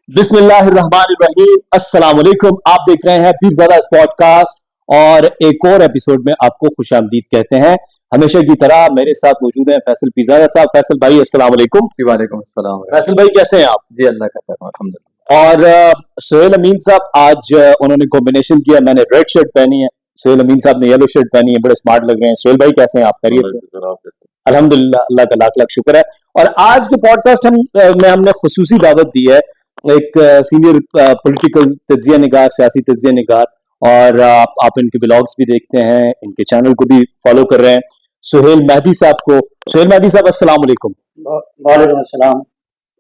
बिस्मिल्लाहिर्रहमानिर्रहीम। अस्सलाम वालेकुम। आप देख रहे हैं पीरज़ादा पॉडकास्ट और एक और एपिसोड में आपको खुशामदीद कहते हैं। हमेशा की तरह मेरे साथ मौजूद हैं फैसल पीरज़ादा साहब। फैसल भाई अस्सलाम वालेकुम। वालेकुम अस्सलाम। फैसल भाई कैसे हैं आप? जी अल्लाह का करम अल्हम्दुलिल्लाह। और सोहेल अमीन साहब आज उन्होंने कॉम्बिनेशन किया, मैंने रेड शर्ट पहनी है, सोहेल अमीन साहब ने येलो शर्ट पहनी है, बड़े स्मार्ट लग रहे हैं। सोहेल भाई कैसे हैं आप? खैरियत से? अल्हम्दुलिल्लाह, अल्लाह का लाख लाख शुक्र है। और आज के पॉडकास्ट में हमने खुसूसी दावत दी है एक सीनियर पॉलिटिकल तज्जिया निगार, सियासी तज्जिया निगार, और आप इनके ब्लॉग्स भी देखते हैं, इनके चैनल को भी फॉलो कर रहे हैं, सोहेल मेहदी साहब को। सोहेल मेहदी साहब अस्सलाम वालेकुम। वालेकुम अस्सलाम।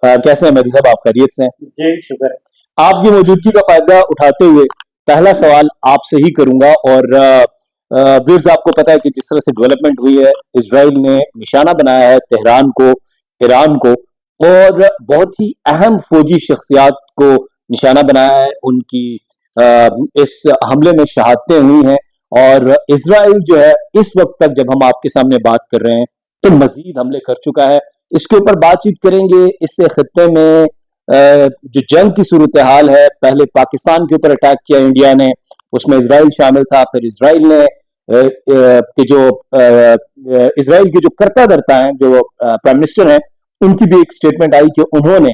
कैसे हैं मेहदी साहब? आप खैरियत से हैं? जी शुक्र। आपकी मौजूदगी का फायदा उठाते हुए पहला सवाल आपसे ही करूंगा। और व्यूअर्स, आपको पता है कि जिस तरह से डेवलपमेंट हुई है, इजराइल ने निशाना बनाया है तेहरान को, ईरान को, और बहुत ही अहम फौजी शख्सियात को निशाना बनाया है। उनकी इस हमले में शहादतें हुई हैं। और इजराइल जो है इस वक्त तक जब हम आपके सामने बात कर रहे हैं तो मजीद हमले कर चुका है। इसके ऊपर बातचीत करेंगे। इससे खत्ते में जो जंग की सूरत हाल है, पहले पाकिस्तान के ऊपर अटैक किया इंडिया ने, उसमें इजराइल शामिल था। फिर इजराइल ने इजराइल के जो करता धरता हैं, जो प्राइम मिनिस्टर हैं, उनकी भी एक स्टेटमेंट आई कि उन्होंने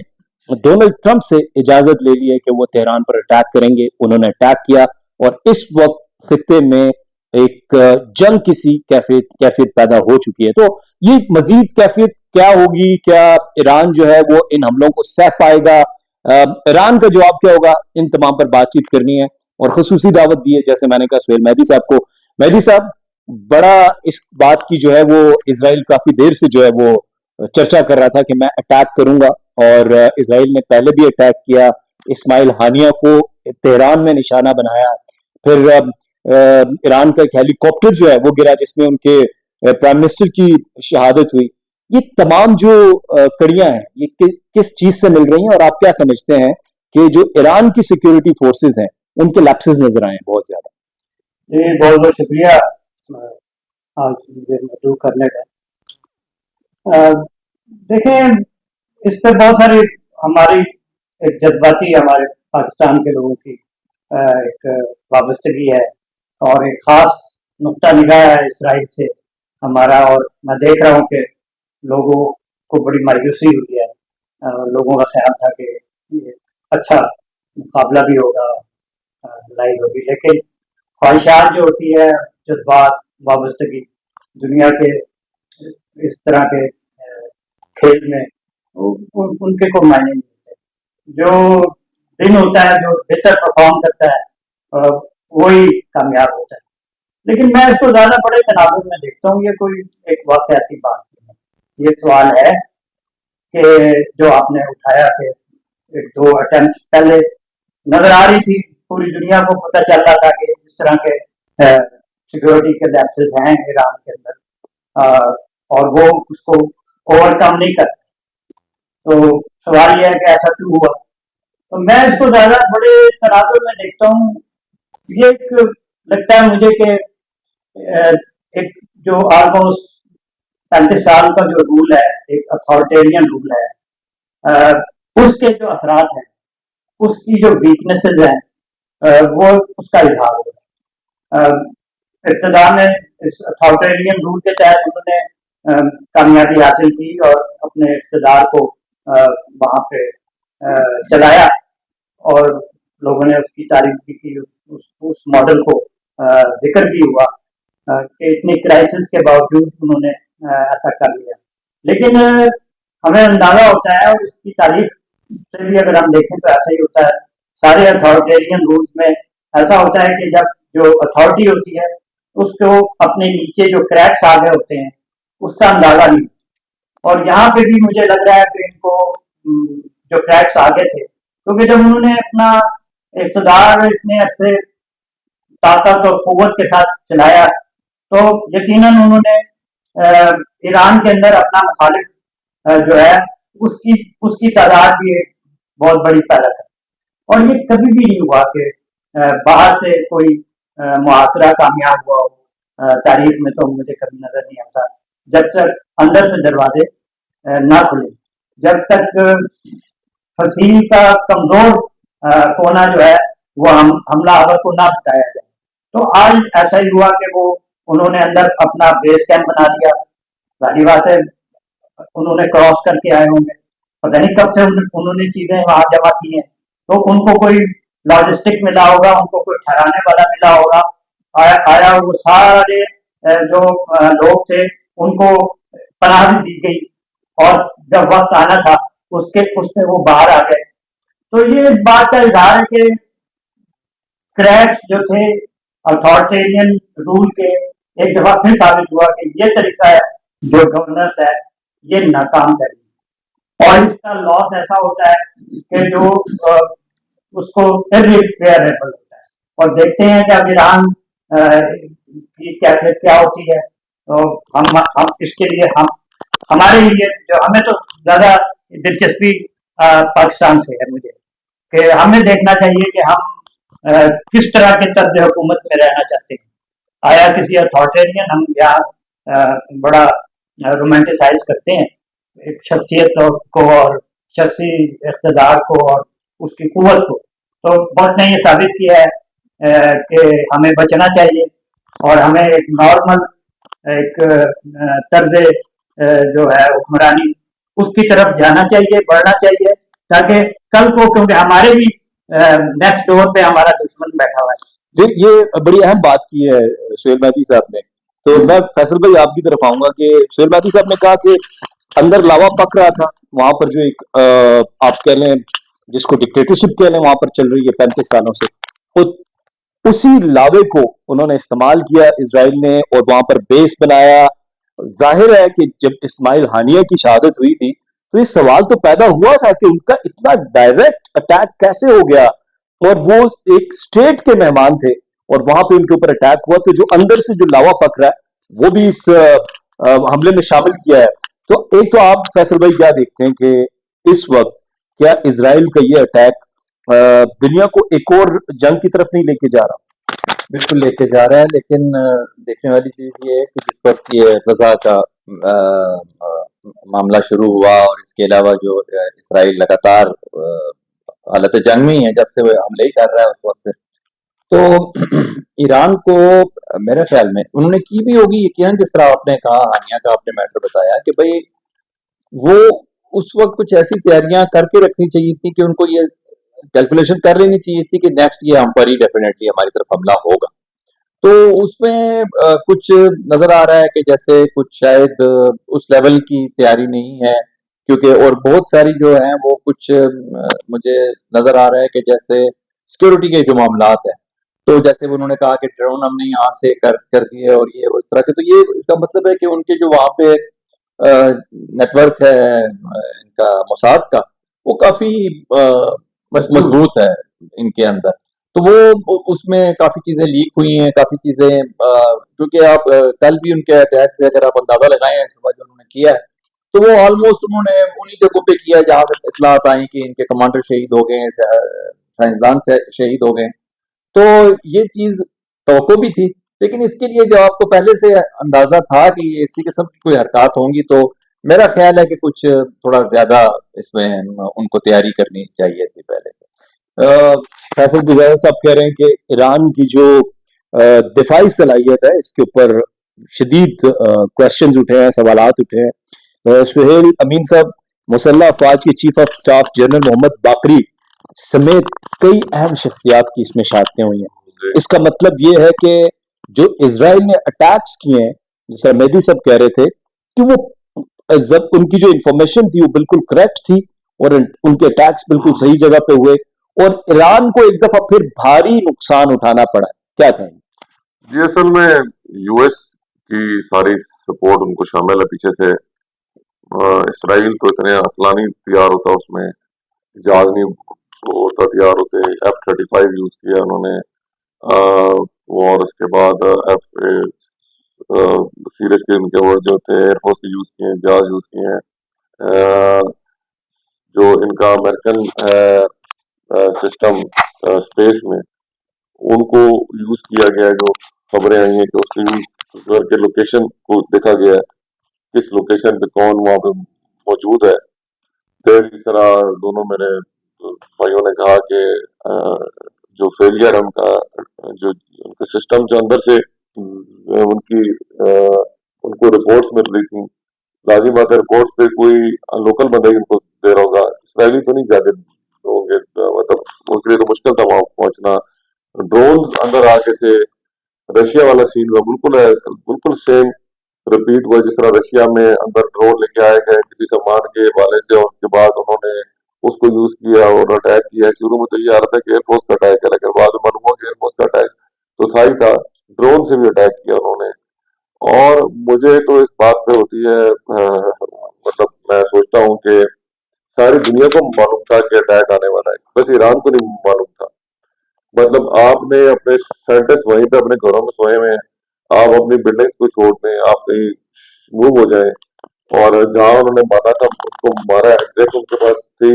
डोनाल्ड ट्रंप से इजाजत ले ली है कि वो तेहरान पर अटैक करेंगे। उन्होंने अटैक किया और इस वक्त खित्ते में एक जंग किसी कैफियत पैदा हो चुकी है। तो ये मजीद कैफियत क्या होगी? क्या ईरान जो है वो इन हमलों को सह पाएगा? ईरान का जवाब क्या होगा? इन तमाम पर बातचीत करनी है। और खुसूसी दावत दी है, जैसे मैंने कहा, सोहेल मेहदी साहब को। मेहदी साहब, बड़ा इस बात की जो है वो इजराइल काफी देर से जो है वो चर्चा कर रहा था कि मैं अटैक करूंगा, और इजराइल ने पहले भी अटैक किया। इस्माइल हानिया को तेहरान में निशाना बनाया। फिर ईरान का एक हेलीकॉप्टर जो है वो गिरा जिसमें उनके प्राइम मिनिस्टर की शहादत हुई। ये तमाम जो कड़ियां हैं, ये किस चीज से मिल रही हैं? और आप क्या समझते हैं कि जो ईरान की सिक्योरिटी फोर्सेस हैं उनके लैप्सेस नजर आए हैं बहुत ज्यादा? जी बहुत बहुत शुक्रिया आज मुझे मदऊ करने का। देखें, इस पर बहुत सारी हमारी एक जज्बाती, हमारे पाकिस्तान के लोगों की एक वाबस्तगी है, और एक खास नुक्ता निगाह है इसराइल से हमारा। और मैं देख रहा हूँ कि लोगों को बड़ी मायूसी हुई है। लोगों का ख्याल था कि ये अच्छा मुकाबला भी होगा, लड़ाई होगी, लेकिन ख्वाहिशात जो होती है, जज्बात, वाबस्तगी दुनिया के इस तरह के खेल में उनके को मायने नहीं होते। जो दिन होता है, जो बेहतर परफॉर्म करता है, वही कामयाब होता है। लेकिन मैं इसको ज्यादा बड़े तनाजुर में देखता हूँ। ये कोई एक वाकयाती बात नहीं है। ये सवाल है कि जो आपने उठाया कि एक दो अटेम्प्ट पहले नजर आ रही थी, पूरी दुनिया को पता चल रहा था कि इस तरह के सिक्योरिटी के लैप्सेस हैं ईरान के अंदर, और वो उसको ओवरकम नहीं कर। तो सवाल यह है कि ऐसा क्यों हुआ? तो मैं इसको ज्यादा बड़े तनाजुर में देखता हूँ। ये एक लगता है मुझे कि एक जो ऑलमोस्ट 35 साल का जो रूल है, एक अथॉरिटेरियन रूल है, उसके जो असरात हैं, उसकी जो वीकनेसेस हैं, वो उसका इजहार हो रहा है। इब्तिदा में इस अथॉरिटेरियन रूल के तहत उन्होंने कामयाबी हासिल की और अपने इक़्तिदार को वहां पे चलाया, और लोगों ने उसकी तारीफ भी की। उस मॉडल को जिक्र भी हुआ कि इतनी क्राइसिस के बावजूद उन्होंने ऐसा कर लिया। लेकिन हमें अंदाजा होता है, और इसकी तारीफ से भी अगर हम देखें तो ऐसा ही होता है। सारे अथॉरिटेरियन रूल्स में ऐसा होता है कि जब जो अथॉरिटी होती है उसको अपने नीचे जो क्रैक्स आ गए होते हैं उसका अंदाजा नहीं। और यहाँ पे भी मुझे लग रहा है कि इनको जो क्रैक्स आ गए थे, क्योंकि जब उन्होंने अपना इक़्तिदार इतने अरसे ताकत और कुव्वत के साथ चलाया, तो यकीनन उन्होंने ईरान के अंदर अपना मुखालिफ जो है उसकी तादाद भी एक बहुत बड़ी पैदा कर। और ये कभी भी नहीं हुआ कि बाहर से कोई मुआसरा कामयाब हुआ हो। तारीख में तो मुझे कभी नजर नहीं आता। जब तक अंदर से दरवाजे ना खुले, जब तक फसील का कमजोर कोना जो है वो हमलावर को ना बताया जाए। तो आज ऐसा ही हुआ कि वो उन्होंने अंदर अपना बेस कैंप बना लिया। जाहिर बात है उन्होंने क्रॉस करके आए होंगे, पता नहीं कब से उन्होंने चीजें वहां जमा की हैं, तो उनको कोई लॉजिस्टिक मिला होगा, उनको कोई ठहराने वाला मिला होगा। आया वो सारे जो लोग थे उनको पनाह भी दी गई, और जब वक्त आना था उसमें वो बाहर आ गए। तो ये इस बात का इजहार है कि क्रैक्स जो थे अथॉरिटेरियन रूल के एक दफा फिर साबित हुआ कि ये तरीका है जो गवर्नेंस है ये नाकाम करेगी, और इसका लॉस ऐसा होता है कि जो उसको इर्रिपेयरेबल होता है। और देखते हैं कि अब ईरान की कैफियत क्या होती है। तो हम इसके लिए हमारे लिए जो हमें तो ज्यादा दिलचस्पी पाकिस्तान से है मुझे, कि हमें देखना चाहिए कि हम किस तरह के तर्ज हुकूमत में रहना चाहते हैं। आया किसी अथॉरिटेरियन हम यहाँ बड़ा रोमांटिसाइज करते हैं एक शख्सियत को और शख्सी इक़्तिदार को और उसकी कुव्वत को, तो वक्त ने ये साबित किया है कि हमें बचना चाहिए और हमें एक नॉर्मल एक तर्ज जो है हुक्मरानी उसकी तरफ जाना चाहिए, बढ़ना चाहिए, ताकि कल को, क्योंकि हमारे भी नेक्स्ट डोर पे हमारा दुश्मन बैठा हुआ है। जी, ये बड़ी अहम बात की है सुहेल मेहदी साहब ने। तो मैं फैसल भाई आपकी तरफ आऊंगा कि सुहेल मेहदी साहब ने कहा कि अंदर लावा पक रहा था, वहां पर जो एक आप कह लें जिसको डिक्टेटरशिप कह लें वहां पर चल रही है 35 सालों से, तो उसी लावे को उन्होंने इस्तेमाल किया इजराइल ने और वहां पर बेस बनाया। जाहिर है कि जब इस्माइल हानिया की शहादत हुई थी तो ये सवाल तो पैदा हुआ था कि उनका इतना डायरेक्ट अटैक कैसे हो गया, और वो एक स्टेट के मेहमान थे और वहां पे उनके ऊपर अटैक हुआ, तो जो अंदर से जो लावा पक रहा है वो भी इस हमले में शामिल किया है। तो एक तो आप फैसल भाई क्या देखते हैं कि इस वक्त क्या इजराइल का ये अटैक दुनिया को एक और जंग की तरफ नहीं लेके जा रहा? बिल्कुल लेके जा रहा है, लेकिन देखने वाली चीज ये है कि जिस वक्त ये गजा का मामला शुरू हुआ और इसके अलावा जो इसराइल लगातार हालत जंग में ही है जब से वो हमले ही कर रहा है उस वक्त से, तो ईरान को मेरे ख्याल में उन्होंने की भी होगी यकीनन, जिस तरह आपने कहा, हानिया का आपने मैटर बताया कि भाई वो उस वक्त कुछ ऐसी तैयारियां करके रखनी चाहिए थी कि उनको ये कैलकुलेशन कर लेनी चाहिए थी कि नेक्स्ट ये हम पर ही डेफिनेटली हमारी तरफ हमला होगा। तो उसमें कुछ नजर आ रहा है कि जैसे कुछ शायद उस लेवल की तैयारी नहीं है, क्योंकि और बहुत सारी जो है वो कुछ मुझे नजर आ रहा है कि जैसे सिक्योरिटी के जो मामलात है, तो जैसे उन्होंने कहा कि ड्रोन हमने यहाँ से कर दिए और ये उस तरह के, तो ये इसका मतलब है कि उनके जो वहाँ पे नेटवर्क है इनका मोसाद का, वो काफी मजबूत है इनके अंदर। तो वो उसमें काफी चीजें लीक हुई हैं, काफी चीजें क्योंकि आप कल भी उनके अटैक से अगर आप अंदाजा लगाएं जो उन्होंने किया है, तो वो ऑलमोस्ट उन्होंने उन्हीं जगहों पे किया है जहां से इतलात आई कि इनके कमांडर शहीद हो गए, साइंसदान से शहीद हो गए। तो ये चीज तवक्को भी थी, लेकिन इसके लिए जो आपको पहले से अंदाजा था कि ये इसी किस्म की कोई हरकत होंगी, तो मेरा ख्याल है कि कुछ थोड़ा ज्यादा इसमें उनको तैयारी करनी चाहिए थी पहले से। फैसल गुजर साहब कह रहे हैं कि ईरान की जो दिफाई सलाहियत है इसके ऊपर शदीद क्वेश्चन उठे हैं, सवालात उठे हैं। सुहेल अमीन साहब, मुसल्लह अफवाज के chief of staff general Mohammad Bagheri समेत कई अहम शख्सियात की इसमें शहादतें हुई हैं। इसका मतलब ये है कि जो इजराइल ने अटैक्स किए हैं, जिस तरह मेहदी साहब कह रहे थे कि वो जब उनकी जो इंफॉर्मेशन थी वो बिल्कुल करेक्ट थी और उनके अटैक्स बिल्कुल सही जगह पे हुए, और ईरान को एक दफा फिर भारी नुकसान उठाना पड़ा। क्या कहेंगे? जी, असल में यूएस की सारी सपोर्ट उनको शामिल है पीछे से। इसराइल तो इतने असला नहीं तैयार होता, उसमें जहाज नहीं होता तैयार होते। F-35 यूज किया उन्होंने, और उसके बाद सीरीज के उनके वो जो थे एयरफोर्स के यूज किए, जहाज यूज किए हैं। जो इनका अमेरिकन सिस्टम स्पेस में उनको यूज किया गया है, जो खबरें आई हैं कि उसको यूज करके लोकेशन को देखा गया है। किस लोकेशन पे कौन वहाँ पे मौजूद है। फिर इस तरह दोनों मेरे भाइयों ने कहा कि जो फेलियर है उनका, जो उनके सिस्टम जो अंदर से उनकी उनको रिपोर्ट्स मिल रही थी, लाजिम बात है रिपोर्ट्स पे कोई लोकल बंदा ही उनको दे रहा होगा, इसराइली तो नहीं जाके होंगे, मतलब उसके लिए तो मुश्किल था वहां पहुंचना। ड्रोन अंदर आके थे, रशिया वाला सीन हुआ, बिल्कुल सेम रिपीट हुआ जिस तरह रशिया में अंदर ड्रोन लेके आए गए किसी सामान के हवाले से, और उसके बाद उन्होंने उसको यूज किया और अटैक किया। शुरू में तो ये आ रहा था कि एयरफोर्स का अटैक है, लेकिन बाद में मालूम हुआ कि एयरफोर्स का अटैक तो था ही था, ड्रोन से भी अटैक किया उन्होंने। और मुझे तो इस बात पे होती है मतलब मैं सोचता हूँ कि सारी दुनिया को मालूम था कि अटैक आने वाला है, बस ईरान को नहीं मालूम था। मतलब आपने अपने साइंटिस्ट वहीं पे अपने घरों में सोए हुए हैं, आप अपनी बिल्डिंग को छोड़ दें, आप कहीं मूव हो जाएं, और जहाँ उन्होंने मारा था उसको मारा एग्जैक्ट उनके पास थी,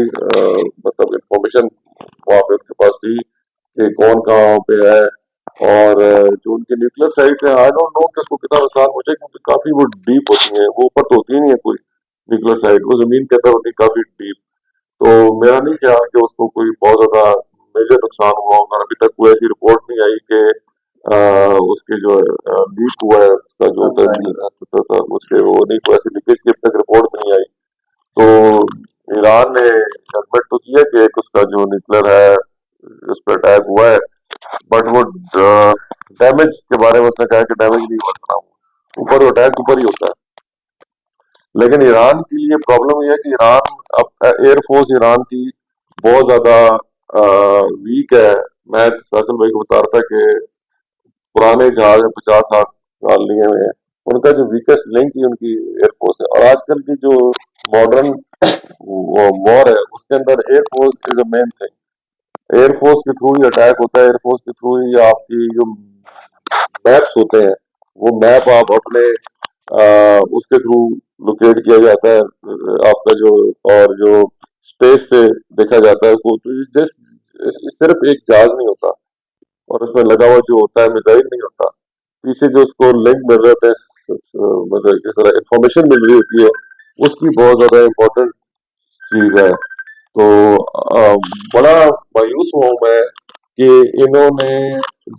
मतलब इंफॉर्मेशन वहाँ पे उनके पास थी कि कौन कहाँ पे है। और जो उनके न्यूक्लियर साइट है, आई डोंट नो कि उसको कितना नुकसान मुझे, क्योंकि काफी वो डीप होती है, वो ऊपर तो होती ही नहीं है कोई न्यूक्लियर साइट, वो जमीन के अंदर होती है काफी डीप। तो मेरा नहीं ख्याल कि उसको कोई बहुत ज्यादा मेजर नुकसान हुआ होगा। अभी तक कोई ऐसी रिपोर्ट नहीं आई कि उसके जो लीक हुआ है उसका जो उसके वो नहीं, कोई ऐसी लीकेज की अब तक रिपोर्ट नहीं आई। तो ईरान ने एडमिट तो किया कि एक उसका जो न्यूक्लियर है उस पर अटैक हुआ है, बट वो डैमेज के बारे में उसने कहा कि डैमेज नहीं हुआ था, ऊपर अटैक ऊपर ही होता है। लेकिन ईरान के लिए प्रॉब्लम ये है कि ईरान अब एयरफोर्स ईरान की बहुत ज्यादा वीक है। मैं फैसल भाई को बता रहा था कि पुराने जहाज 50-60 साल लिए हुए हैं, उनका जो वीकेस्ट लिंक ही उनकी एयरफोर्स है। और आजकल की जो मॉडर्न वॉर है उसके अंदर air force is a main thing. Air force के थ्रू ही अटैक होता है, एयरफोर्स के थ्रू ही आपकी जो मैप्स होते हैं वो मैप आप अपने उसके थ्रू लोकेट किया जाता है आपका जो, और जो स्पेस से देखा जाता है वो, तो जस्ट सिर्फ एक जहाज नहीं होता और उसमें लगा हुआ जो होता है मिसाइल नहीं होता, पीछे जो उसको लिंक मिल रहे थे, मतलब जिस तरह इंफॉर्मेशन मिल रही होती है, उसकी बहुत ज्यादा इम्पोर्टेंट चीज है। तो बड़ा मायूस हुआ हूं मैं कि इन्होंने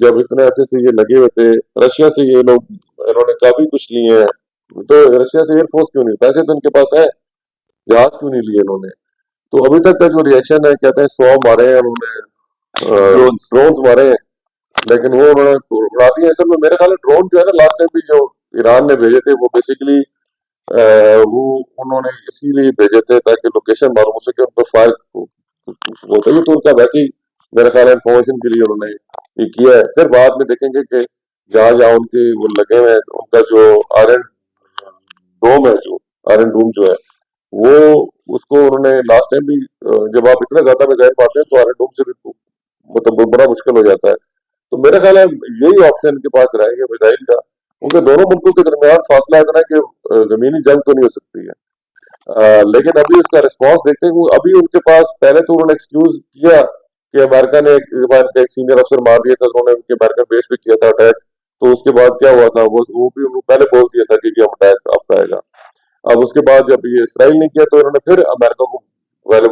जब इतने ऐसे से ये लगे हुए थे, रशिया से ये लोग इन्होंने काफी कुछ लिए हैं, तो रशिया से एयरफोर्स क्यों नहीं, पैसे तो इनके पास है, जहाज क्यों नहीं लिए इन्होंने। तो अभी तक का जो रिएक्शन है, कहते हैं 100 मारे हैं उन्होंने, ड्रोन मारे हैं, लेकिन वो उन्होंने उड़ा दिए। असल में मेरे ख्याल ड्रोन जो है ना, लास्ट टाइम भी जो ईरान ने भेजे थे वो बेसिकली वो उन्होंने इसीलिए भेजे थे ताकि लोकेशन मालूम हो सके, उनको फायर होता है तो उनका वैसे ही मेरे ख्याल इन्फॉर्मेशन के लिए उन्होंने ये किया है। फिर बाद में देखेंगे कि जहाँ जहाँ उनके वो लगे हुए हैं, उनका जो आयरन डोम है, जो आयरन डोम जो है वो, उसको उन्होंने लास्ट टाइम भी जब आप इतने ज्यादा मिसाइल पाते हैं तो आयरन डोम से भी मतलब बड़ा मुश्किल हो जाता है। तो मेरा ख्याल है यही ऑप्शन इनके पास रहेगा मिसाइल का, क्योंकि दोनों मुल्कों के दरमियान फासला इतना है कि जमीनी जंग तो नहीं हो सकती है। लेकिन अभी उसका रिस्पॉन्स देखते हैं, अभी उनके पास पहले तो उन्होंने एक्सक्यूज किया कि अमेरिका ने एक सीनियर अफसर मार दिया था, उन्होंने उनके अमेरिकन बेस पे किया था अटैक। तो उसके बाद क्या हुआ था, वो भी उन्होंने पहले बोल दिया था कि हम अटैक आपका आएगा। अब उसके बाद जब ये इसराइल ने किया तो इन्होंने फिर अमेरिका को पहले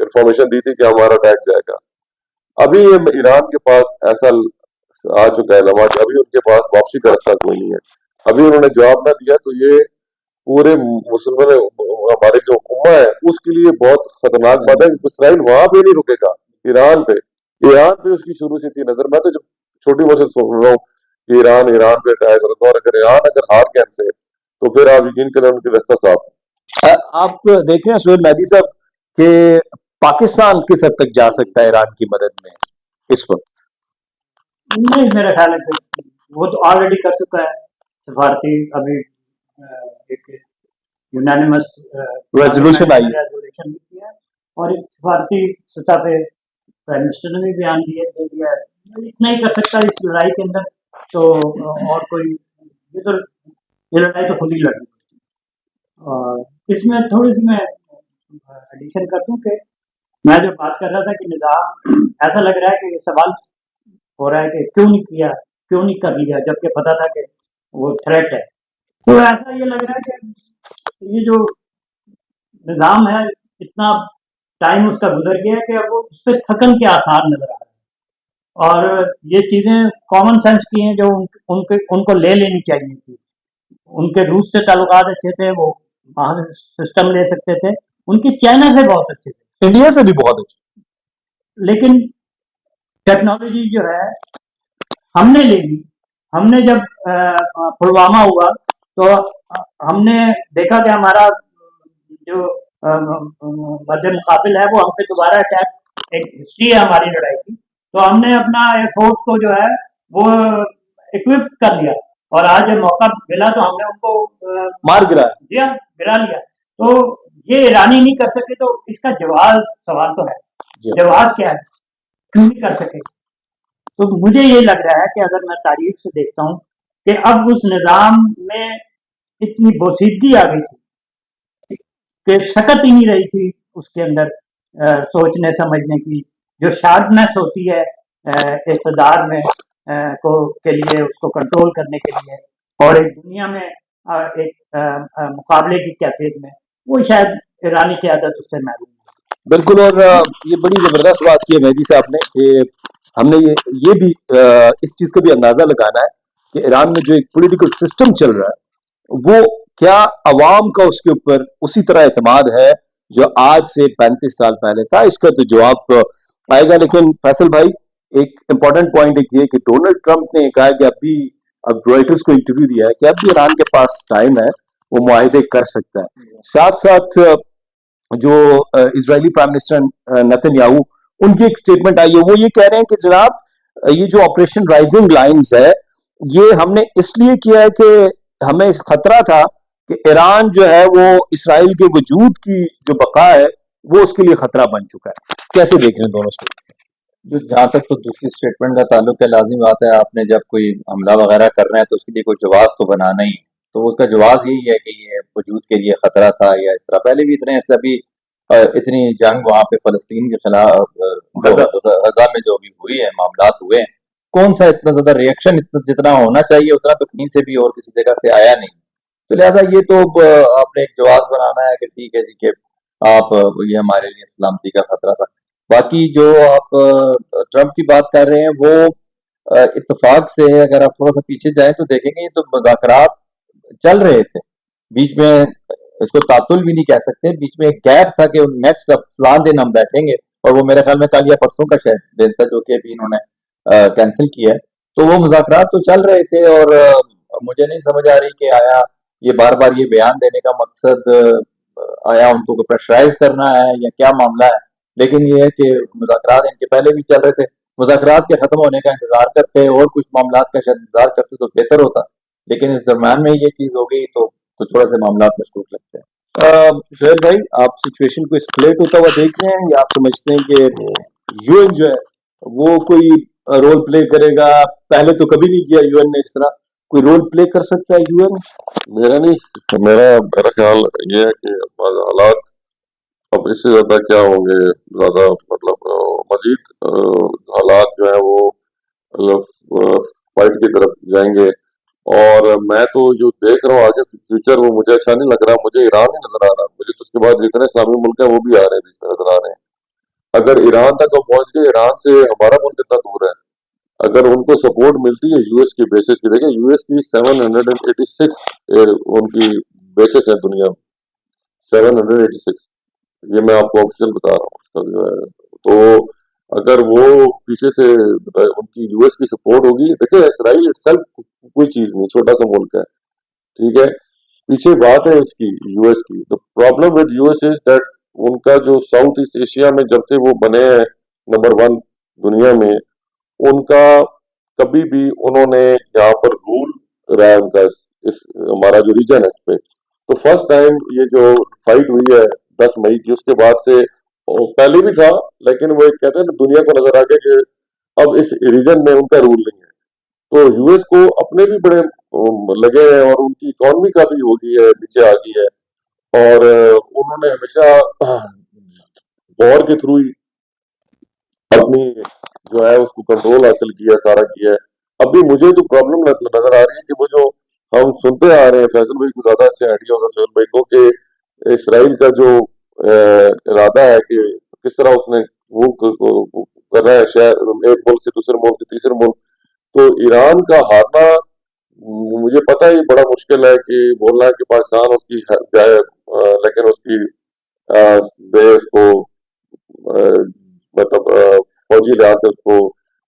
इंफॉर्मेशन दी थी कि हमारा अटैक जाएगा। अभी ये ईरान के पास ऐसा आ चुका है लम्हा कि अभी उनके पास वापसी का रास्ता कोई नहीं है। अभी उन्होंने जवाब ना दिया तो ये पूरे मुसलमान हमारे जो उम्मा है उसके लिए बहुत खतरनाक बात है। इसराइल वहां पे नहीं रुकेगा, ईरान पे उसकी शुरू से थी नजर। मैं तो जब छोटी उम्र से सुन रहा हूँ कि ईरान पे अटैक होता है, और अगर ईरान अगर हार गया से तो फिर आप यकीन करें उनकी रास्ता साफ। आप देख रहे हैं सुहेल मेहदी साहब कि पाकिस्तान किस हद तक जा सकता है ईरान की मदद में इस वक्त? नहीं, मेरा ख्याल है कि वो तो ऑलरेडी कर चुका है। सफारती अभी एक यूनानिमस रेजोल्यूशन आई है। रेजोल्यूशन भी किया, और एक सफारती सतह पे प्राइम मिनिस्टर ने भी बयान दे दिया है। इतना ही कर सकता है इस लड़ाई के अंदर, तो और कोई ये लड़ाई तो खुद ही लड़नी। और इसमें थोड़ी सी मैं एडिशन कर दूं कि मैं जो बात कर रहा था कि निज़ाम ऐसा लग रहा है कि सवाल हो रहा है कि क्यों नहीं किया, क्यों नहीं कर लिया, जबकि पता था कि वो थ्रेट है। تو ایسا یہ لگ رہا ہے کہ یہ جو نظام ہے اتنا ٹائم اس کا گزر گیا ہے کہ اب اس پہ تھکن کے آثار نظر آ رہے ہیں، اور یہ چیزیں کامن سینس کی ہیں جو ان کو لے لینی چاہیے تھی. ان کے روس سے تعلقات اچھے تھے، وہ وہاں سے سسٹم لے سکتے تھے، ان کی چائنا سے بہت اچھے تھے، انڈیا سے بھی بہت اچھا. لیکن ٹیکنالوجی جو ہے ہم نے لے لی. ہم نے جب پلوامہ ہوا تو ہم نے دیکھا کہ ہمارا جو مد مقابل ہے وہ ہم پہ دوبارہ اٹیک، ایک ہسٹری ہے ہماری لڑائی کی، تو ہم نے اپنا ایئر فورس کو جو ہے وہ اکوپ کر لیا، اور آج جب موقع ملا تو ہم نے ان کو مار گرا. گرا لیا. تو یہ ایرانی نہیں کر سکے، تو اس کا جواز سوال تو ہے، جواز کیا ہے، کیوں نہیں کر سکے؟ تو مجھے یہ لگ رہا ہے کہ اگر میں تاریخ سے دیکھتا ہوں کہ اب اس نظام میں اتنی بوسیدگی آ گئی تھی کہ شکت ہی نہیں رہی تھی اس کے اندر سوچنے سمجھنے کی، جو شارپنیس ہوتی ہے اقتدار میں کے لیے، اس کو کنٹرول کرنے کے لیے، اور ایک دنیا میں ایک مقابلے کی کیفیت میں، وہ شاید ایرانی قیادت اس سے محروم ہے. بالکل. اور یہ بڑی زبردست بات کی ہے مہدی صاحب نے کہ ہم نے یہ بھی اس چیز کا بھی اندازہ لگانا ہے کہ ایران میں جو ایک پولیٹیکل سسٹم چل رہا ہے وہ کیا عوام کا اس کے اوپر اسی طرح اعتماد ہے جو آج سے 35 سال پہلے تھا. اس کا تو جواب آئے گا. لیکن فیصل بھائی، ایک امپورٹنٹ پوائنٹ ایک یہ کہ ڈونلڈ ٹرمپ نے کہا کہ اب رائٹرز کو انٹرویو دیا ہے کہ اب بھی ایران کے پاس ٹائم ہے، وہ معاہدے کر سکتا ہے. ساتھ ساتھ جو اسرائیلی پرائم منسٹر نتن یاہو، ان کی ایک سٹیٹمنٹ آئی ہے، وہ یہ کہہ رہے ہیں کہ جناب یہ جو آپریشن رائزنگ لائنز ہے یہ ہم نے اس لیے کیا ہے کہ ہمیں خطرہ تھا کہ ایران جو ہے وہ اسرائیل کے وجود کی جو بقا ہے وہ اس کے لیے خطرہ بن چکا ہے. کیسے دیکھ رہے ہیں دونوں سٹیٹمنٹ؟ جہاں تک تو دوسری اسٹیٹمنٹ کا تعلق ہے، لازمی بات ہے آپ نے جب کوئی حملہ وغیرہ کرنا ہے تو اس کے لیے کوئی جواز تو بنانا ہی، تو اس کا جواز یہی ہے کہ یہ وجود کے لیے خطرہ تھا، یا اس طرح پہلے بھی اتنی جنگ وہاں پہ فلسطین کے خلاف غزہ میں جو بھی ہوئی ہے، معاملات ہوئے ہیں، کون سا اتنا زیادہ ریئیکشن جتنا ہونا چاہیے اتنا تو کہیں سے بھی اور کسی جگہ سے آیا نہیں. تو لہٰذا یہ تو آپ نے ایک جواز بنانا ہے کہ ٹھیک ہے جی کہ آپ یہ ہمارے لیے سلامتی کا خطرہ تھا. باقی جو آپ ٹرمپ کی بات کر رہے ہیں وہ اتفاق سے اگر آپ تھوڑا سا پیچھے جائیں تو دیکھیں گے یہ تو مذاکرات چل رہے تھے، بیچ میں اس کو تعطل بھی نہیں کہہ سکتے، بیچ میں ایک گیپ تھا کہ نیکسٹ فلاں دن ہم بیٹھیں گے، اور وہ میرے خیال میں کل یا پرسوں کا شاید دن تھا جو کہ ابھی انہوں نے کینسل کیا ہے. تو وہ مذاکرات تو چل رہے تھے، اور مجھے نہیں سمجھ آ رہی کہ آیا یہ بار بار یہ بیان دینے کا مقصد آیا ان کو پریشرائز کرنا ہے یا کیا معاملہ ہے. لیکن یہ ہے کہ مذاکرات ان کے پہلے بھی چل رہے تھے، مذاکرات کے ختم ہونے کا انتظار کرتے اور کچھ معاملات کا شاید انتظار کرتے تو بہتر ہوتا، لیکن اس درمیان میں یہ چیز ہو گئی تو تھوڑا سے معاملات مشکوک لگتے ہیں. زہیر بھائی، آپ سچویشن کو اسکلیٹ ہوتا ہوا دیکھ رہے ہیں یا آپ سمجھتے ہیں کہ یو این جو ہے وہ کوئی رول پلے کرے گا؟ پہلے تو کبھی نہیں کیا یو این نے اس طرح، کوئی رول پلے کر سکتا ہے یو این؟ میرا خیال یہ ہے کہ حالات اب اس سے زیادہ کیا ہوں گے، زیادہ مطلب مزید حالات جو ہیں وہ فائٹ کی طرف جائیں گے. اور میں تو جو دیکھ رہا ہوں آگے فیوچر وہ مجھے اچھا نہیں لگ رہا. مجھے ایران نہیں نظر آ رہا، مجھے تو اس کے بعد جتنے اسلامی ملک ہیں وہ بھی آ رہے ہیں بیچ میں نظر آ رہے ہیں. اگر ایران تک وہ پہنچ گئے، ایران سے ہمارا ملک کتنا دور ہے، اگر ان کو سپورٹ ملتی ہے یو ایس کی بیسس کی، دیکھیں یو ایس کی 786 ان کی بیسس ہے دنیا میں، 786، یہ میں آپ کو آفیشیل بتا رہا ہوں اس کا جو ہے. تو اگر وہ پیچھے سے ان کی یو ایس کی سپورٹ ہوگی، دیکھیں اسرائیل اٹ سیلف کوئی چیز نہیں، چھوٹا سا ملک ہے، ٹھیک ہے، پیچھے بات ہے اس کی یو ایس کی. تو problem with U S is that in کا جو ساؤتھ ایسٹ ایشیا میں جب سے وہ بنے ہیں نمبر 1 دنیا میں، ان کا کبھی بھی انہوں نے یہاں پر رول رہا ان کا اس ہمارا جو ریجن ہے اس پہ. تو فرسٹ ٹائم یہ جو فائٹ ہوئی ہے 10 مئی کی، اس کے بعد سے پہلے بھی تھا، لیکن وہ ایک کہتے ہیں نا دنیا کو نظر آ گیا کہ اب اس ریجن میں ان کا رول نہیں ہے. تو یو ایس کو اپنے بھی بڑے لگے ہیں، اور ان کی اکانومی کا بھی ہو گئی ہے، نیچے آ گئی ہے، اور انہوں نے ہمیشہ وار کے تھرو ہی اپنی جو ہے اس کو کنٹرول حاصل کیا، سارا کیا ہے. ابھی مجھے جو پرابلم نظر آ رہی ہے کہ وہ جو हम सुनते आ रहे हैं, फैसल भाई को ज्यादा अच्छा आइडिया होगा सोहेल भाई को, कि इसराइल का जो इरादा है कि किस तरह उसने मूव कर रहा है शहर, एक मुल्क से दूसरे मुल्क से तीसरे मुल्क, तो ईरान का हारना मुझे पता है ये बड़ा मुश्किल है कि बोलना है कि पाकिस्तान उसकी जाए, लेकिन उसकी देश को मतलब फौजी लिहाज से उसको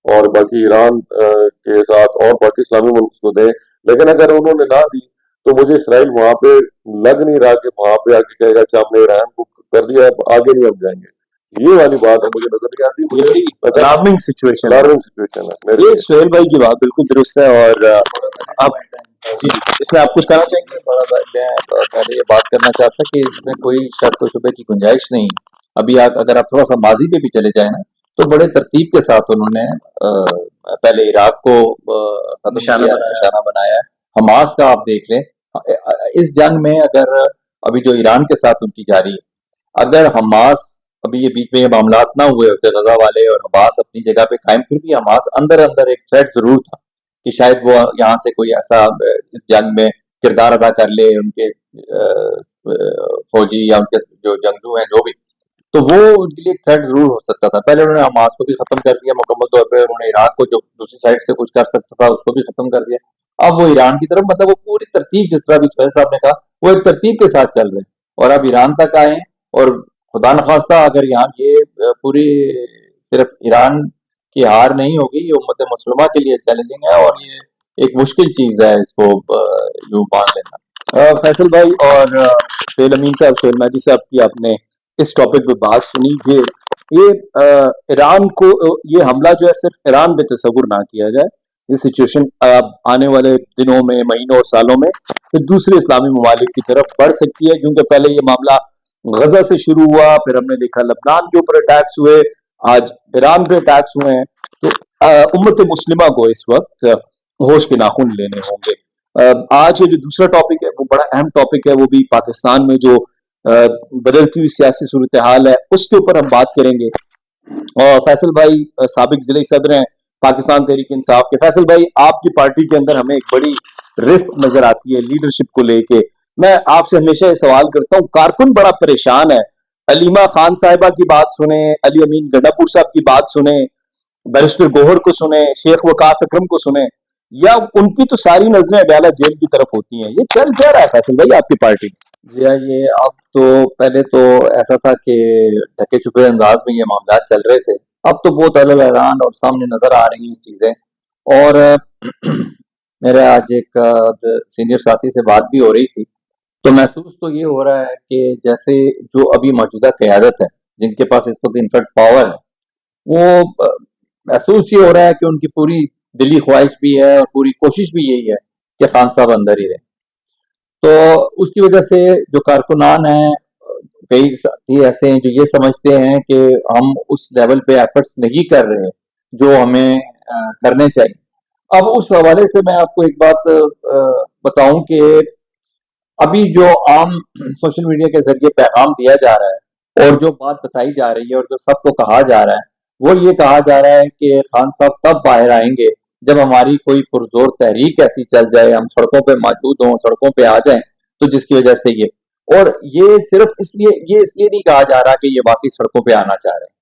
और बाकी ईरान के साथ और बाकी इस्लामी मुल्क को दे, लेकिन अगर उन्होंने ना दी तो मुझे इसराइल वहां पे लग नहीं रहा कि वहां पे आके कहेगा अच्छा हमने ईरान को कर दिया अब आगे नहीं हम जाएंगे। ये वाली बात है, मुझे नजर नहीं आती, मुझे पता अलार्मिंग सिचुएशन अलार्मिंग सिचुएशन है मेरे ये लिए। सोहेल भाई की बात बिल्कुल दुरुस्त है। और आप जी इसमें आप कुछ कहना चाहेंगे? बड़ा मैं पहले ये बात करना चाहता कि इसमें कोई शक व शुबे की गुंजाइश नहीं। अभी अगर आप थोड़ा सा माजी पे भी चले जाए ना, तो बड़े तरतीब के साथ उन्होंने पहले इराक को खत्म निशाना किया, बनाया। निशाना बनाया। हमास का आप देख लें, इस जंग में अगर अभी जो ईरान के साथ उनकी जारी है, अगर हमास अभी ये बीच में ये मामला ना हुए होते गजा वाले और हमास अपनी जगह पे कायम, फिर भी हमास अंदर अंदर एक थ्रेट जरूर था कि शायद वो यहाँ से कोई ऐसा इस जंग में किरदार अदा कर ले, उनके फौजी या उनके जो जंगजू हैं जो भी, तो वो उनके लिए थ्रेट जरूर हो सकता था। पहले उन्होंने हमास को भी खत्म कर दिया मुकम्मल तौर पर, उन्होंने इराक को जो दूसरी साइड से कुछ कर सकता था उसको भी खत्म कर दिया। अब वो ईरान की तरफ, मतलब वो पूरी तरतीब, जिस तरह भी सुहैल साहब ने कहा, वो एक तरतीब के साथ चल रहे हैं और अब ईरान तक आए। और खुदा न खास्ता अगर यहाँ ये पूरी सिर्फ ईरान की हार नहीं होगी, ये उम्मत मुस्लिमा के लिए चैलेंजिंग है और ये एक मुश्किल चीज है इसको यूं मान लेना। फैसल भाई और सोहेल अमीन साहब, सोहेल महदी साहब की आपने इस टॉपिक पे बात सुनी। ये ईरान को ये हमला जो है सिर्फ ईरान पे तस्वुर ना किया जाए, ये सिचुएशन आने वाले दिनों में, महीनों और सालों में फिर दूसरे इस्लामी ममालिक की तरफ बढ़ सकती है, क्योंकि पहले ये मामला गजा से शुरू हुआ, फिर हमने देखा लबनान के ऊपर अटैक्स हुए, आज ईरान पे अटैक्स हुए हैं। तो उम्मत मुस्लिमा को इस वक्त होश के नाखून लेने होंगे। आज ये जो दूसरा टॉपिक है वो बड़ा अहम टॉपिक है, वो भी पाकिस्तान में जो बदलती हुई सियासी सूरत हाल है उसके ऊपर हम बात करेंगे। और फैसल भाई साबिक जिले सदर हैं पाकिस्तान तहरीक इंसाफ के। फैसल भाई, आपकी पार्टी के अंदर हमें एक बड़ी रिफ्ट नजर आती है लीडरशिप को लेके। मैं आपसे हमेशा ये सवाल करता हूँ, कारकुन बड़ा परेशान है, अलीमा खान साहिबा की बात सुने, अली अमीन गंडापुर साहब की बात सुने, बैरिस्टर गोहर को सुने, शेख वकास अकरम को सुने, या उनकी तो सारी नजरें अडयाला जेल की तरफ होती हैं। ये चल क्या रहा है फैसल भाई आपकी पार्टी में? जी हाँ, ये अब तो पहले तो ऐसा था कि ढके छुपे अंदाज में ये मामला चल रहे थे, अब तो बहुत अलग ऐलान और सामने नजर आ रही हैं चीजें। और मेरे आज एक सीनियर साथी से बात भी हो रही थी, तो महसूस तो ये हो रहा है कि जैसे जो अभी मौजूदा क़यादत है, जिनके पास इस वक्त इनफैक्ट पावर है, वो महसूस ये हो रहा है कि उनकी पूरी दिली ख्वाहिश भी है और पूरी कोशिश भी यही है कि खान साहब अंदर ही रहे। तो उसकी वजह से जो कारकुनान हैं, कई साथी ऐसे हैं जो ये समझते हैं कि हम उस लेवल पे एफर्ट्स नहीं कर रहे जो हमें करने चाहिए। अब उस हवाले से मैं आपको एक बात बताऊं कि अभी जो आम सोशल मीडिया के जरिए पैगाम दिया जा रहा है और जो बात बताई जा रही है और जो सबको कहा जा रहा है, वो ये कहा जा रहा है कि खान साहब तब बाहर आएंगे जब हमारी कोई पुरजोर तहरीक ऐसी चल जाए, हम सड़कों पे मौजूद हों, सड़कों पे आ जाएं, तो जिसकी वजह से ये, और ये सिर्फ इसलिए नहीं कहा जा रहा कि ये वाकई सड़कों पे आना चाह रहे हैं।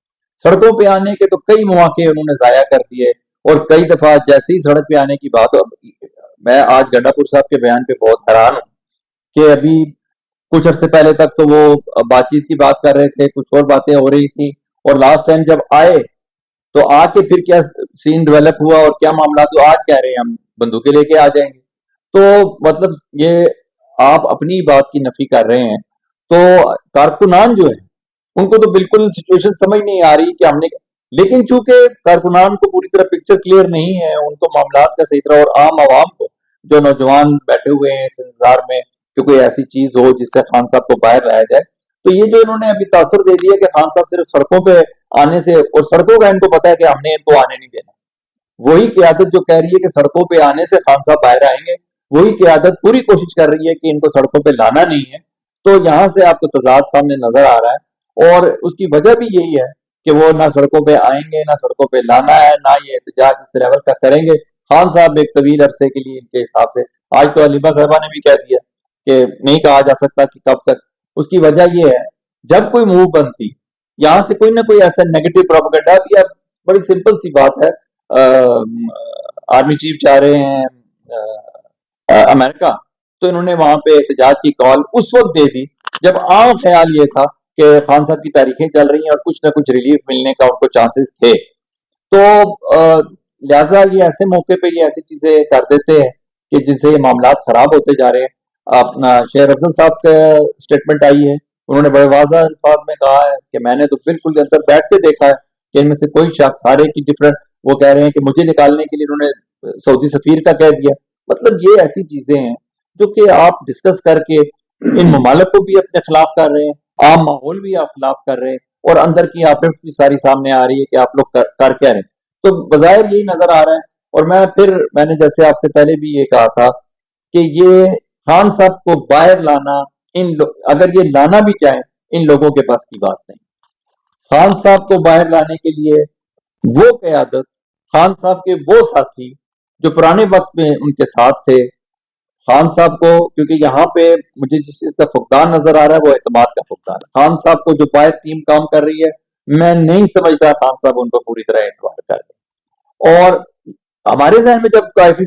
सड़कों पे आने के तो कई मौके उन्होंने जाया कर दिए और कई दफा जैसे ही सड़क पे आने की बात हो, मैं आज गंडापुर साहब के बयान पे बहुत हैरान हूँ कि अभी कुछ अरसे पहले तक तो वो बातचीत की बात कर रहे थे, कुछ और बातें हो रही थी, और लास्ट टाइम जब आए तो आके फिर क्या सीन डेवलप हुआ और क्या मामला, तो आज कह रहे हैं हम बंदूकें लेके आ जाएंगे। तो मतलब ये आप अपनी बात की नफी कर रहे हैं। तो कारकुनान जो है उनको तो बिल्कुल सिचुएशन समझ नहीं आ रही कि हमने, लेकिन चूंकि कारकुनान को पूरी तरह पिक्चर क्लियर नहीं है, उनको मामलात का सही तरह, और आम आवाम को, जो नौजवान बैठे हुए हैं इस इंतजार में कि कोई ऐसी चीज हो जिससे खान साहब को बाहर लाया जाए, तो ये जो इन्होंने अभी तासुर दे दिया कि खान साहब सिर्फ सड़कों पे आने से, और सड़कों का इनको पता है कि हमने इनको आने नहीं देना, वही क़यादत जो कह रही है कि सड़कों पे आने से खान साहब बाहर आएंगे, वही क़यादत पूरी कोशिश कर रही है कि इनको सड़कों पे लाना नहीं है। तो यहाँ से आपको तजाद सामने नजर आ रहा है, और उसकी वजह भी यही है कि वो ना सड़कों पे आएंगे, ना सड़कों पे लाना है, ना ये एहतजाज इस लेवल का करेंगे। خان صاحب ایک طویل عرصے کے لیے ان کے حساب سے، آج تو علیمہ صاحبہ نے بھی کہہ دیا کہ نہیں کہا جا سکتا کہ کب تک. اس کی وجہ یہ ہے جب کوئی موو بنتی یہاں سے کوئی نہ کوئی ایسا نیگیٹو پروپیگنڈا بھی. اب بڑی سمپل سی بات ہے، آرمی چیف جا رہے ہیں امریکہ، تو انہوں نے وہاں پہ احتجاج کی کال اس وقت دے دی جب عام خیال یہ تھا کہ خان صاحب کی تاریخیں چل رہی ہیں اور کچھ نہ کچھ ریلیف ملنے کا ان کو چانسز تھے. تو لہٰذا یہ ایسے موقع پہ یہ ایسی چیزیں کر دیتے ہیں کہ جن سے یہ معاملات خراب ہوتے جا رہے ہیں. اپنا شہر افضل صاحب کا اسٹیٹمنٹ آئی ہے، انہوں نے بڑے واضح الفاظ میں کہا ہے کہ میں نے تو بالکل اندر بیٹھ کے دیکھا ہے کہ ان میں سے کوئی شخص سارے کی ڈفرنٹ، وہ کہہ رہے ہیں کہ مجھے نکالنے کے لیے انہوں نے سعودی سفیر کا کہہ دیا. مطلب یہ ایسی چیزیں ہیں جو کہ آپ ڈسکس کر کے ان ممالک کو بھی اپنے خلاف کر رہے ہیں، عام ماحول بھی آپ خلاف کر رہے ہیں، اور اندر کی آپریٹ بھی ساری سامنے آ رہی ہے کہ آپ لوگ کر کیا رہے ہیں. تو بظاہر یہی نظر آ رہا ہے. اور میں نے جیسے آپ سے پہلے بھی یہ کہا تھا کہ یہ خان صاحب کو باہر لانا، اگر یہ لانا بھی چاہیں ان لوگوں کے پاس کی بات نہیں. خان صاحب کو باہر لانے کے لیے وہ قیادت، خان صاحب کے وہ ساتھی جو پرانے وقت میں ان کے ساتھ تھے، خان صاحب کو، کیونکہ یہاں پہ مجھے جس چیز کا فقدان نظر آ رہا ہے وہ اعتماد کا فقدان ہے. خان صاحب کو جو باہر ٹیم کام کر رہی ہے، میں نہیں سمجھتا خان صاحب ان کو پوری طرح اعتماد کر رہے. اور ہمارے ذہن میں جب کافی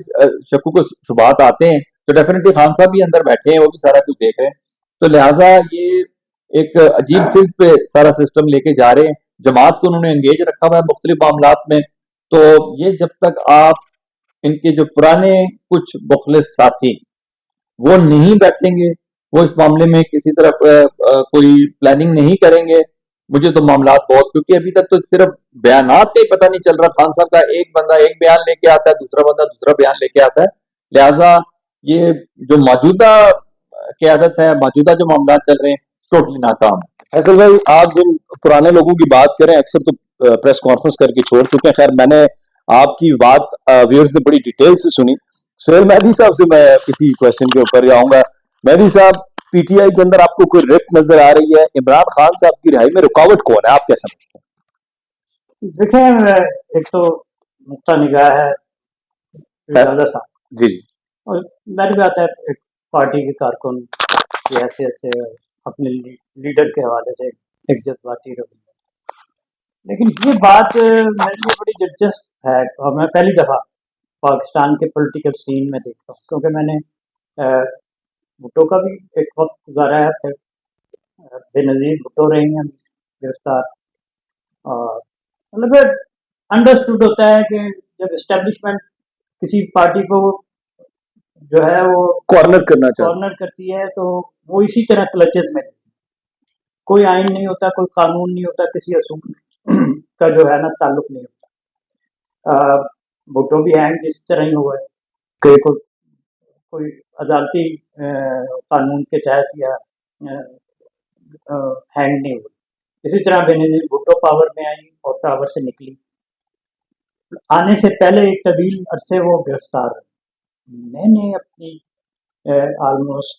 شکوک و شبہات آتے ہیں تو ڈیفینیٹلی خان صاحب بھی اندر بیٹھے ہیں، وہ بھی سارا کچھ دیکھ رہے ہیں. تو لہٰذا یہ ایک عجیب سلک پہ سارا سسٹم لے کے جا رہے ہیں. جماعت کو انہوں نے انگیج رکھا ہوا ہے مختلف معاملات میں. تو یہ جب تک آپ ان کے جو پرانے کچھ مخلص ساتھی وہ نہیں بیٹھیں گے، وہ اس معاملے میں کسی طرح کوئی پلاننگ نہیں کریں گے، مجھے تو معاملات بہت، کیونکہ ابھی تک تو صرف بیانات کا ہی پتہ نہیں چل رہا. خان صاحب کا ایک بندہ ایک بیان لے کے آتا ہے، دوسرا بندہ دوسرا بیان لے کے آتا ہے. لہٰذا یہ جو موجودہ قیادت ہے، موجودہ جو معاملات چل رہے ہیں، ٹوٹلی ناکام ہے. فیصل بھائی، آپ جن پرانے لوگوں کی بات کریں اکثر تو پریس کانفرنس کر کے چھوڑ چکے ہیں. خیر میں نے آپ کی بات ویورز نے بڑی ڈیٹیل سے سنی. سہیل مہدی صاحب سے میں کسی کوشچن کے اوپر آؤں گا. مہدی صاحب، پی ٹی آئی کے اندر آپ کو کوئی رفت نظر آ رہی ہے؟ عمران خان صاحب کی رہائی میں رکاوٹ کون ہے، آپ کیا سمجھتے ہیں؟ دیکھیں، ایک تو نقطہ نگاہ ہے صاحب جی جی، اور میری بات ہے ایک پارٹی کے کارکن کی حیثیت سے اپنے لیڈر کے حوالے سے ایک جذباتی رویہ. لیکن یہ بات میرے لیے بڑی دلچسپ ہے اور میں پہلی دفعہ پاکستان کے پولیٹیکل سین میں دیکھتا ہوں، کیونکہ میں نے بھٹو کا بھی ایک وقت گزارا ہے، پھر بے نظیر بھٹو رہے ہیں گرفتار. اور مطلب انڈرسٹوڈ ہوتا ہے کہ جب اسٹیبلشمنٹ کسی پارٹی کو جو ہے وہ کارنر کرتی ہے تو وہ اسی طرح کلچز میں رہتی ہے. کوئی آئین نہیں ہوتا، کوئی قانون نہیں ہوتا، کسی اصول کا جو ہے نا تعلق نہیں ہوتا. بھٹو بھی ہینگ اس طرح ہی ہوا ہے کہ کوئی عدالتی قانون کے تحت یا ہینگ نہیں ہوئی. اسی طرح بینظیر بھٹو پاور میں آئی اور پاور سے نکلی. آنے سے پہلے ایک طویل عرصے وہ گرفتار ہوئی. میں نے اپنی آلموسٹ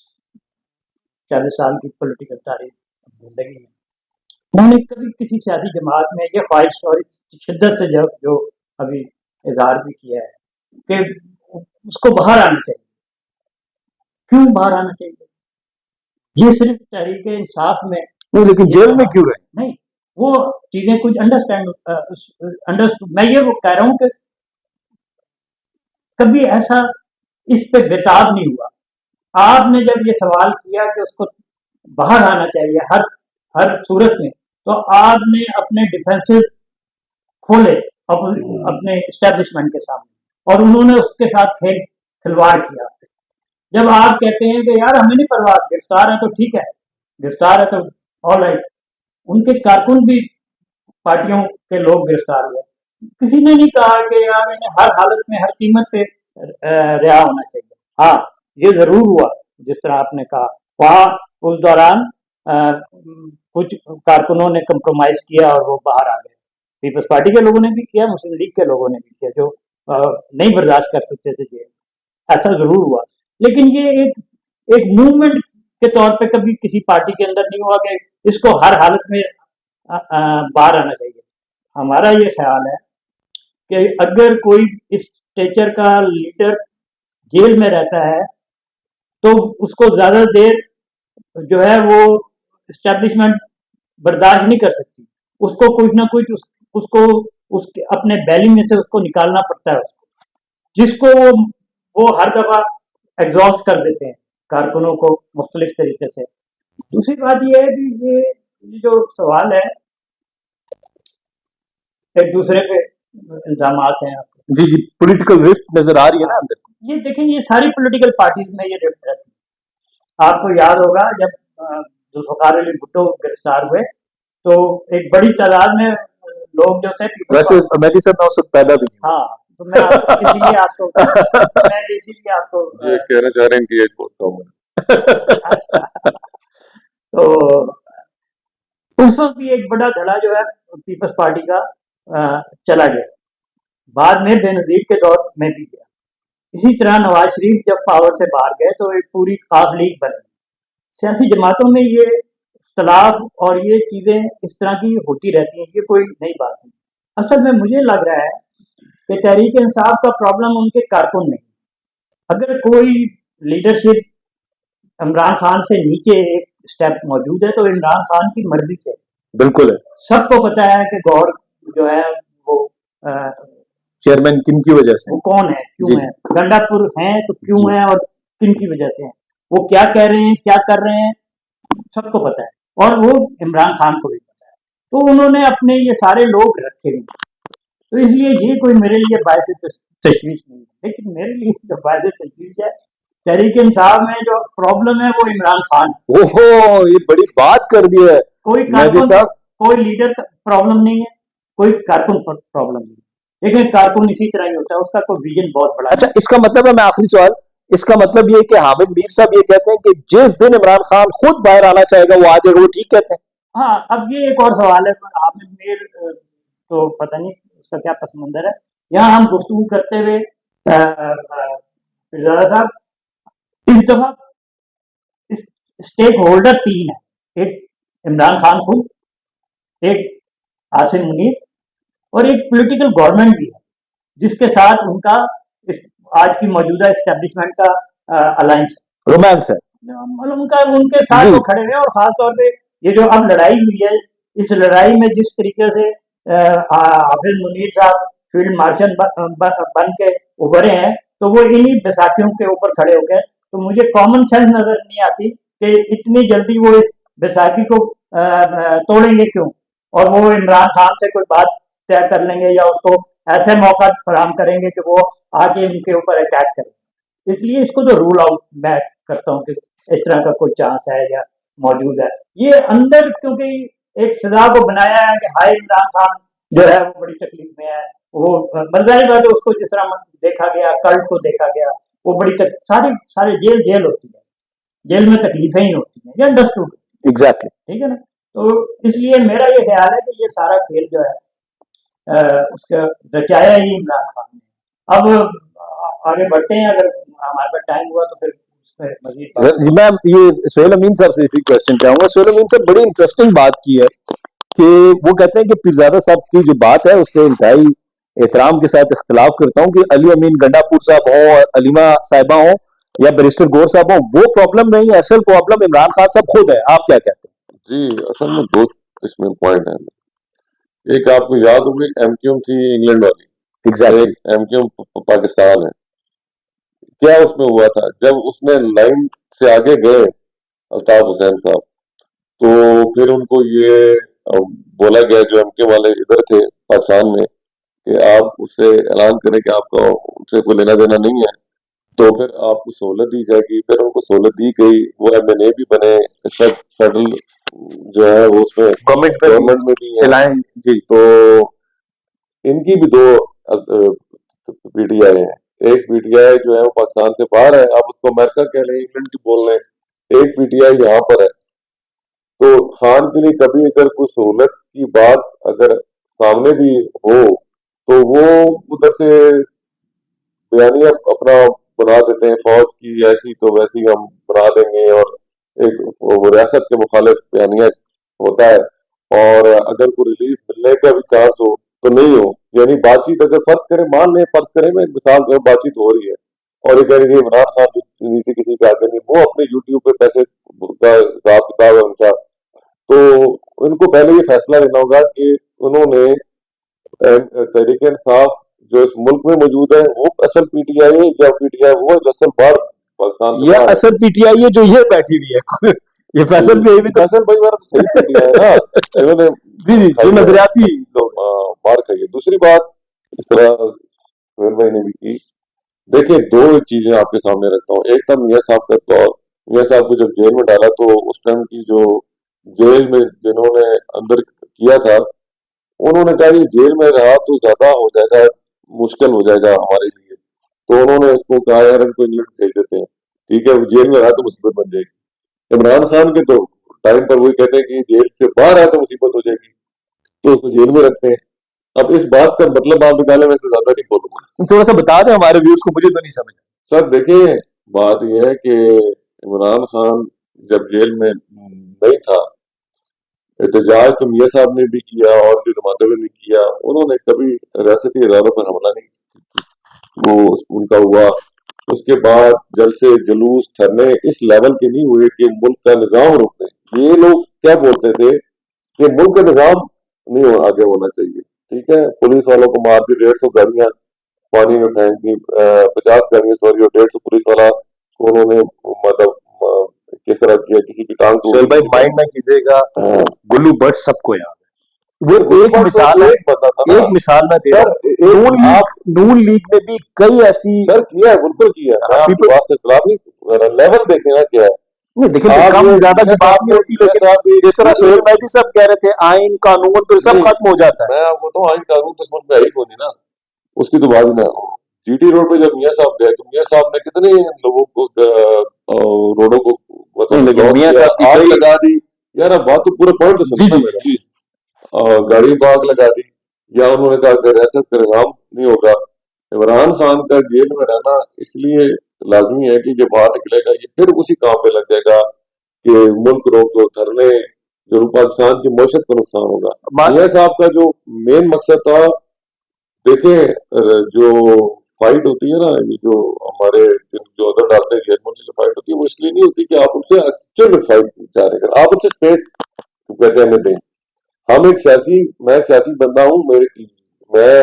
40 سال کی پولیٹیکل تاریخ زندگی میں میں نے کبھی کسی سیاسی جماعت میں یہ خواہش اور شدت سے جو ابھی اظہار بھی کیا ہے کہ اس کو باہر آنا چاہیے. کیوں باہر آنا چاہیے؟ یہ صرف تحریک انصاف میں نہیں، لیکن جیل میں کیوں رہے؟ نہیں، وہ چیزیں کچھ انڈرسٹینڈ میں یہ وہ کہہ رہا ہوں کہ کبھی ایسا اس پہ بےتاب نہیں ہوا. آپ نے جب یہ سوال کیا کہ اس کو باہر آنا چاہیے ہر صورت میں، تو آپ نے اپنے ڈیفینسو کھولے اپنے اسٹیبلشمنٹ کے سامنے، اور انہوں نے اس کے ساتھ کھلواڑ کیا. جب آپ کہتے ہیں کہ یار ہمیں نہیں پرواہ، گرفتار ہے تو ٹھیک ہے، گرفتار ہے تو آل رائٹ. ان کے کارکن بھی پارٹیوں کے لوگ گرفتار ہوئے، کسی نے نہیں کہا کہ یار انہیں ہر حالت میں ہر قیمت پہ رہا ہونا چاہیے. ہاں یہ ضرور ہوا جس طرح آپ نے کہا، وہاں اس دوران کچھ کارکنوں نے کمپرومائز کیا اور وہ باہر آ گئے. پیپلز پارٹی کے لوگوں نے بھی کیا، مسلم لیگ کے لوگوں نے بھی کیا، جو نہیں برداشت کر سکتے تھے. یہ ایسا ضرور ہوا، لیکن یہ ایک موومنٹ کے طور پہ کبھی کسی پارٹی کے اندر نہیں ہوا کہ اس کو ہر حالت میں باہر آنا چاہیے. ہمارا یہ خیال ہے کہ اگر کوئی اس स्टेचर का लीडर जेल में रहता है तो उसको ज्यादा देर जो है वो इस्टेब्लिशमेंट बर्दाश्त नहीं कर सकती, उसको कुछ ना कुछ उसको उसके अपने बैली में से उसको निकालना पड़ता है उसको, जिसको वो हर दफा एग्जॉस्ट कर देते हैं कारकुनों को मुख्तलिफ तरीके से। दूसरी बात ये है कि ये जो सवाल है एक दूसरे पे इल्जाम हैं, जी जी, पॉलिटिकल रिफ्ट नजर आ रही है ना अंदर। ये देखिए ये सारी पॉलिटिकल पार्टीज में ये रिफ्ट रहती है। आपको याद होगा जब जुल्फ़िकार अली भुट्टो गिरफ्तार हुए तो एक बड़ी तादाद में लोग जो थे वैसे मैं भी सब उस वक्त पैदा भी नहीं। हाँ, तो मैं इसीलिए आपको ये कहना चाह रहे हैं कि एज बहुत कम है। अच्छा, तो उस वक्त भी एक बड़ा धड़ा जो है पीपल्स पार्टी का चला गया, बाद में बेनजीर के दौर में भी गया। इसी तरह नवाज शरीफ जब पावर से बाहर गए तो एक पूरी खास लीग बन गई। सियासी जमातों में ये इख्तलाफ और ये चीजें इस तरह की होती रहती हैं, ये कोई नई बात नहीं। असल में मुझे लग रहा है कि तहरीक इंसाफ का प्रॉब्लम उनके कारकुन नहीं। अगर कोई लीडरशिप इमरान खान से नीचे एक स्टेप मौजूद है तो इमरान खान की मर्जी से। बिल्कुल है, सबको पता है कि गौर जो है वो चेयरमैन किन की वजह से, वो कौन है, क्यों है, गंडापुर है तो क्यों है और किन की वजह से है, वो क्या कह रहे हैं, क्या कर रहे हैं, सबको पता है और वो इमरान खान को भी पता है। तो उन्होंने अपने ये सारे लोग रखे हुए, तो इसलिए ये कोई मेरे लिए बायस तशवीश नहीं है। लेकिन मेरे लिए जो बायस तशवीश है तहरीक इंसाफ में जो प्रॉब्लम है वो इमरान खान। ओहो, ये बड़ी बात कर दी है। कोई कारकुन, कोई लीडर प्रॉब्लम नहीं है, कोई कारकुन प्रॉब्लम नहीं है। लेकिन कारकुन इसी तरह ही होता है, उसका कोई विजन बहुत बड़ा। अच्छा, इसका मतलब है, मैं आखिरी सवाल, इसका मतलब ये कि हामिद मीर साहब ये कहते हैं कि जिस दिन इमरान खान खुद बाहर आना चाहेगा वो आ जाएगा, वो ठीक कहते हैं? हाँ, अब ये एक और सवाल है, हामिद मीर तो पता नहीं उसका क्या पस मंजर है। यहाँ हम गुफ्तगू करते हुए फिरजादा साहब, इस दफा स्टेक होल्डर 3 है, एक इमरान खान खुद, एक आसिम मुनीर और एक पॉलिटिकल गवर्नमेंट भी है जिसके साथ उनका इस आज की मौजूदा एस्टेब्लिशमेंट का अलायंस रोमांस है, मतलब उनके साथ वो खड़े हुए। और खास तौर पे ये जो अब लड़ाई हुई है, इस लड़ाई में जिस तरीके से हाफिज मुनीर साहब फील्ड मार्शल बन के उभरे हैं तो वो इन्हीं बैसाखियों के ऊपर खड़े हो गए। तो मुझे कॉमन सेंस नजर नहीं आती कि इतनी जल्दी वो इस बैसाखी को तोड़ेंगे क्यों, और वो इमरान खान से कोई बात तय कर लेंगे या उसको ऐसे मौका फराहम करेंगे कि वो आके उनके ऊपर अटैक करें। इसलिए इसको तो रूल आउट मैं करता हूँ कि इस तरह का कोई चांस है या मौजूद है। ये अंदर क्योंकि एक सजा को बनाया है कि हाय इमरान खान जो है वो बड़ी तकलीफ में है, वो मर्जारी बात है, उसको जिस तरह देखा गया, कल्ट को देखा गया, वो बड़ी सारे जेल होती है, जेल में तकलीफें ही होती हैं, ये अंडरस्टूड, एग्जैक्टली, ठीक है ना। तो इसलिए मेरा ये ख्याल है कि ये सारा खेल जो है उसका रचाया ही इमरान खान ने। अब आगे बढ़ते हैं, अगर हमारे पास टाइम हुआ तो फिर मैं ये सोहेल अमीन साहब से इसी क्वेश्चन पे आऊंगा। सोहेल अमीन साहब बड़ी इंटरेस्टिंग बात की है कि वो कहते हैं कि पीरजादा साहब की जो बात है उससे इंतहाई एहतराम के साथ इख्तलाफ करता हूँ कि अली अमीन गंडापुर साहब हो, अलीमा साहिबा हो या बैरिस्टर गौर साहब हो, वो प्रॉब्लम नहीं, असल प्रॉब्लम इमरान खान साहब खुद है। आप क्या कहते हैं? जी, असल में दो इसमें पॉइंट है। एक आपको याद होगी एमक्यूएम थी इंग्लैंड वाली, एग्जैक्टली, एमक्यूएम पाकिस्तान है। क्या उसमें हुआ था, जब उसमें लाइन से आगे गए अल्ताफ हुसैन साहब, तो फिर उनको ये बोला गया जो एमके वाले इधर थे पाकिस्तान में कि आप उससे ऐलान करें कि आपका उनसे कोई लेना देना नहीं है, तो फिर आपको सहूलत दी जाएगी। फिर उनको सहूलत दी गई, वो MNA भी बने, फेडरल जो है वो उसमें गवर्नमेंट में भी है जी। तो इनकी भी दो PTI है, एक PTI जो है वो पाकिस्तान से बाहर है, आप उसको अमेरिका कह रहे हैं, इंग्लैंड की बोल रहे हैं, एक PTI यहाँ पर है। तो खान के लिए कभी अगर कोई सहूलत की बात अगर सामने भी हो तो वो उधर से बयानिया अपना बना देते हैं, फौज की ऐसी तो वैसी हम बना देंगे, और एक वो रियासत के मुखालिफ बयानिया होता है। और अगर कोई रिलीफ मिलने का भी चांस हो तो नहीं हो, यानी बातचीत अगर फर्ज करें मैं मिसाल दूं, बातचीत हो रही है और ये कह रही है इमरान खान से किसी का आगे नहीं, वो अपने यूट्यूब पे पैसे का हिसाब किताब है उनका, तो उनको पहले ये फैसला लेना होगा कि उन्होंने तहरीक इंसाफ जो इस मुल्क में मौजूद है वो असल पीटीआई है या पीटीआई वो है जो असल बाहर पाकिस्तान से ये बाहर है। असल पीटीआई है जो ये बैठी हुई है ये फैसल भी भी तो फैसल भाई वाला तो सही पीटीआई है ना, इन्होंने जी जी जो नजरियाती मार खाई है। दूसरी बात इस तरह सुहेल भाई ने भी की, देखिए दो चीजें आपके सामने रखता हूँ। एक था मियाँ साहब का दौर, मियाँ साहब को जब जेल में डाला तो उस टाइम की जो जेल में जिन्होंने अंदर किया था उन्होंने कहा ये जेल में रहा तो ज्यादा हो जाएगा, मुश्किल हो जाएगा हमारे लिए, तो उन्होंने उसको कहा यार इनको इंग्लैंड भेज देते हैं, ठीक है, वो जेल में रहा तो मुसीबत बन जाएगी। इमरान खान के तो टाइम पर वही कहते हैं कि जेल से बाहर आया तो मुसीबत हो जाएगी, तो उसको जेल में रखते हैं। अब इस बात का मतलब आप निकाले, मैं इससे ज्यादा नहीं बोलूंगा। थोड़ा सा बता दें हमारे व्यूज को, मुझे तो नहीं समझ। सर देखिए बात यह है कि इमरान खान जब जेल में नहीं था, एहतजाज तो मियाँ साहब ने भी किया और जो जमाते ने भी किया, उन्होंने कभी रियासती इदारों पर हमला नहीं वो उनका हुआ। उसके बाद जलसे जुलूस धरने इस लेवल के नहीं हुए कि मुल्क का निजाम रोक दें। ये लोग क्या बोलते थे कि मुल्क का निजाम नहीं आगे होना चाहिए, ठीक है, पुलिस वालों को मार दी, 150 गाड़ियां पानी में फेंक दी, 50 गाड़ियां सॉरी, और 150 पुलिस वाला को उन्होंने मतलब किस तरह किया, किसी की टांग सोहेल भाई माइंड में कीजिएगा, गुल्लू भट्ट सबको याद है, वो एक मिसाल है, एक मिसाल मैं दे रहा हूँ। नून लीग में भी कई ऐसी सर किया है, बिल्कुल किया है, आपकी बात से खिलाफ नहीं, लेवल देखें ना क्या है। नहीं देखिए कम ज्यादा की बात नहीं होती, लेकिन जिस तरह सोहेल भाई सब कह रहे थे आइन कानून तो सब खत्म हो जाता है। मैं आपको तो आइन कानून तो समझ में आई को नहीं ना, उसकी तो बात ही ना। जीटी रोड पे जब मियाँ साहब गए तो मियाँ साहब ने कितने लोगों को रोडों को मतलब मियाँ साहब की आग लगा दी। यार अब बात तो पूरा पॉइंट तो सुनो मेरा, गाड़ी को आग लगा दी, या उन्होंने कहा कि रियासत का निजाम नहीं होगा। इमरान खान का जेल में रहना इसलिए लाजमी है कि जब बाहर निकलेगा ये फिर उसी काम पे लग जाएगा कि मुल्क रोक दो, धरने, जो पाकिस्तान की मौशत को नुकसान होगा। मियाँ साहब का जो मेन मकसद था, देखें जो फाइट होती है ना, ये जो हमारे जो अदर डालते हैं जेल में जो फाइट होती है वो इसलिए नहीं होती कि आप उनसे एक्चुअल में फाइट चाह रहे हैं, आप उनसे स्पेस कहते हैं दें। हम एक सियासी, मैं एक सियासी बंदा हूँ, मैं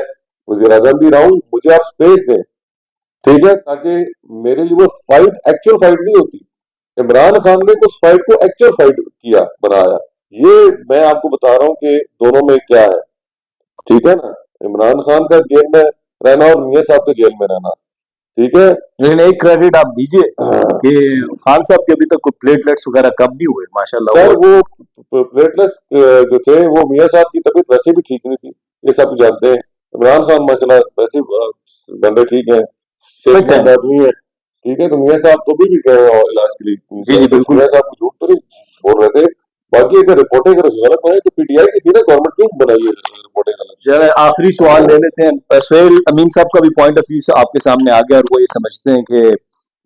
वज़ीर आज़म भी रहा हूँ, मुझे आप स्पेस दें, ठीक है, ताकि मेरे लिए वो फाइट एक्चुअल फाइट नहीं होती। इमरान खान ने उस फाइट को एक्चुअल फाइट किया, बनाया। ये मैं आपको बता रहा हूँ कि दोनों में क्या है, ठीक है ना। इमरान खान का जेल में रहना और मियाँ साहब का जेल में रहना, ठीक है। लेकिन एक क्रेडिट आप दीजिए कि खान साहब के अभी तक कोई प्लेटलेट्स वगैरह कम नहीं हुए माशाल्लाह। सर वो प्लेटलेट्स जो थे वो मियाँ साहब की तबीयत वैसे भी ठीक नहीं थी, ये सब जानते हैं। इमरान खान माशाल्लाह वैसे बंदे ठीक है, सेहतमंद आदमी है, ठीक है, तो मियाँ साहब तो भी गए इलाज के लिए। जी बिल्कुल, मियाँ साहब को झूठ तो नहीं बोल रहे थे। बाकी अगर रिपोर्टें अगर गलत बनाई तो पीटीआई की थी ना, गवर्नमेंट क्यों बनाई है रिपोर्टें गलत। जरा आखिरी सवाल ले लेते हैं, सोहेल अमीन साहब का भी पॉइंट ऑफ व्यू आपके सामने आ गया और वो ये समझते हैं कि